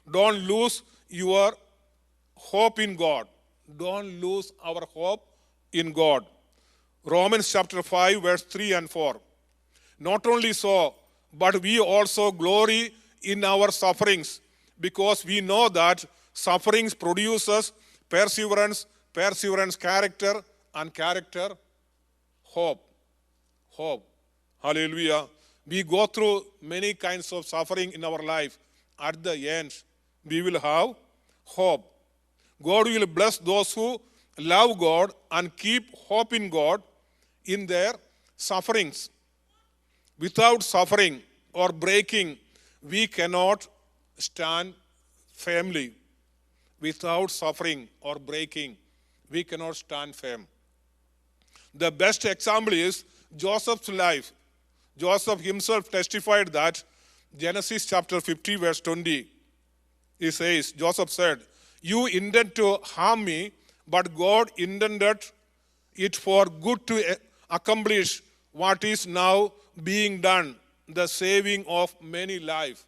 Don't lose your hope in God. Don't lose our hope in God. Romans chapter 5, verse 3 and 4. Not only so, but we also glory in our sufferings, because we know that sufferings produces perseverance, perseverance character, and character hope. Hope. Hallelujah. We go through many kinds of suffering in our life. At the end, we will have hope. God will bless those who love God and keep hope in God in their sufferings. Without suffering or breaking, we cannot stand firmly. Without suffering or breaking, we cannot stand firm. The best example is Joseph's life. Joseph himself testified that Genesis chapter 50, verse 20, he says, Joseph said, "You intend to harm me, but God intended it for good to accomplish what is now being done, the saving of many lives."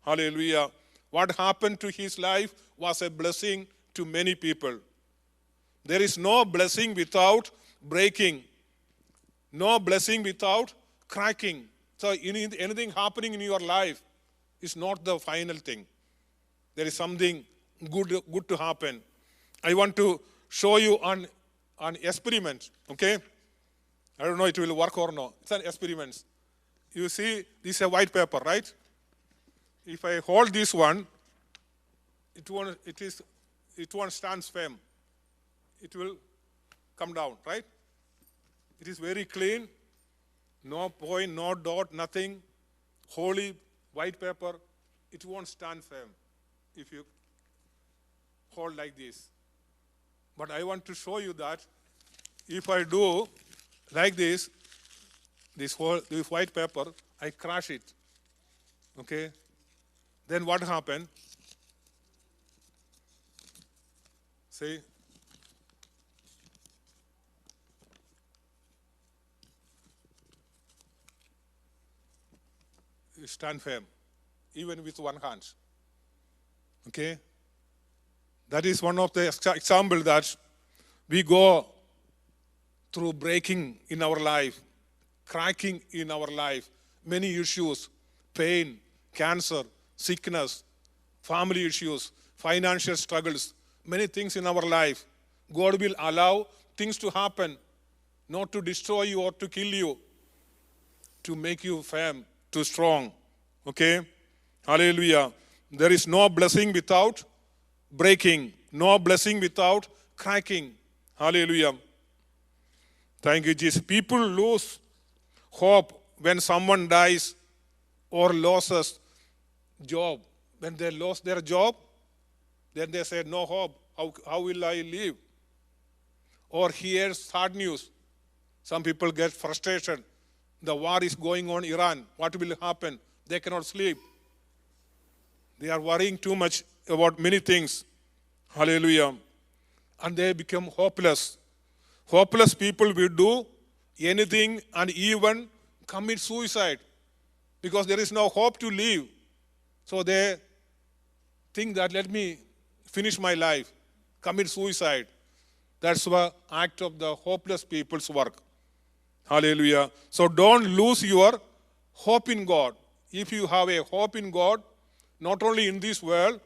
Hallelujah. What happened to his life was a blessing to many people. There is no blessing without breaking, no blessing without cracking. So anything happening in your life is not the final thing. There is something good to happen. I want to show you an experiment, okay? I don't know it will work or not. It's an experiment. You see, this is a white paper, right? If I hold this one, it won't stand firm. It will come down, right? It is very clean, no point, no dot, nothing. Holy white paper. It won't stand firm if you hold like this. But I want to show you that if I do like this white paper, I crush it. Okay? Then what happened? See? You stand firm, even with one hand. Okay? That is one of the examples that we go through breaking in our life, cracking in our life, many issues, pain, cancer, sickness, family issues, financial struggles, many things in our life. God will allow things to happen, not to destroy you or to kill you, to make you firm, too strong. Okay? Hallelujah. There is no blessing without breaking, no blessing without cracking. Hallelujah. Thank you, Jesus. People lose hope when someone dies or loses job. When they lost their job, then they say, no hope. How will I live? Or hear sad news. Some people get frustration. The war is going on in Iran. What will happen? They cannot sleep. They are worrying too much about many things. Hallelujah. And they become hopeless. Hopeless people will do anything and even commit suicide because there is no hope to live. So they think that let me finish my life, commit suicide. That's the act of the hopeless people's work. Hallelujah. So don't lose your hope in God. If you have a hope in God, not only in this world,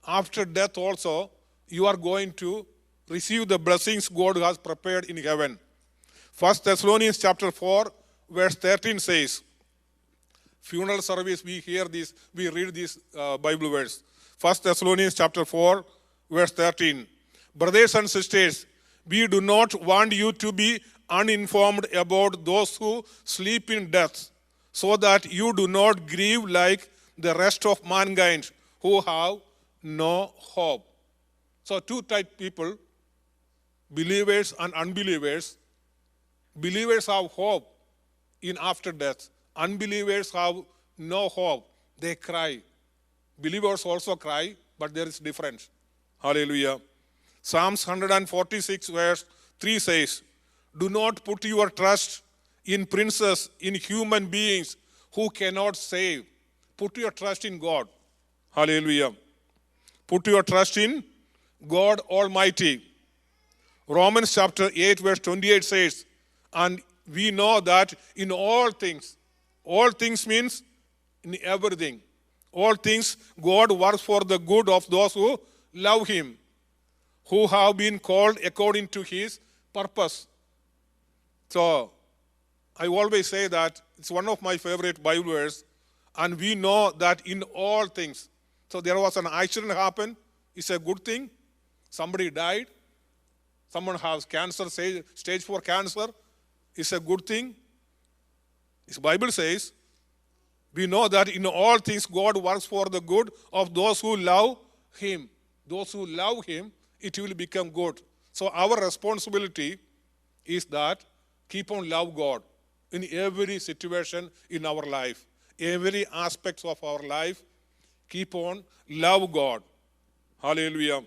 after death also, you are going to receive the blessings God has prepared in heaven. 1 Thessalonians chapter 4, verse 13 says, funeral service, we read this Bible verse. 1 Thessalonians chapter 4, verse 13. Brothers and sisters, we do not want you to be uninformed about those who sleep in death, so that you do not grieve like the rest of mankind who have no hope. So two type people, believers and unbelievers. Believers have hope in after death. Unbelievers have no hope. They cry. Believers also cry, but there is difference. Hallelujah. Psalms 146 verse 3 says, do not put your trust in princes, in human beings who cannot save. Put your trust in God. Hallelujah. Put your trust in God Almighty. Romans chapter 8 verse 28 says, and we know that in all things means in everything. All things God works for the good of those who love him, who have been called according to his purpose. So, I always say that it's one of my favorite Bible verses, and we know that in all things. So there was an accident happen, it's a good thing. Somebody died, someone has cancer, stage 4 cancer, it's a good thing. This Bible says, we know that in all things God works for the good of those who love him. Those who love him, it will become good. So our responsibility is that keep on love God in every situation in our life. Every aspect of our life, keep on love God. Hallelujah.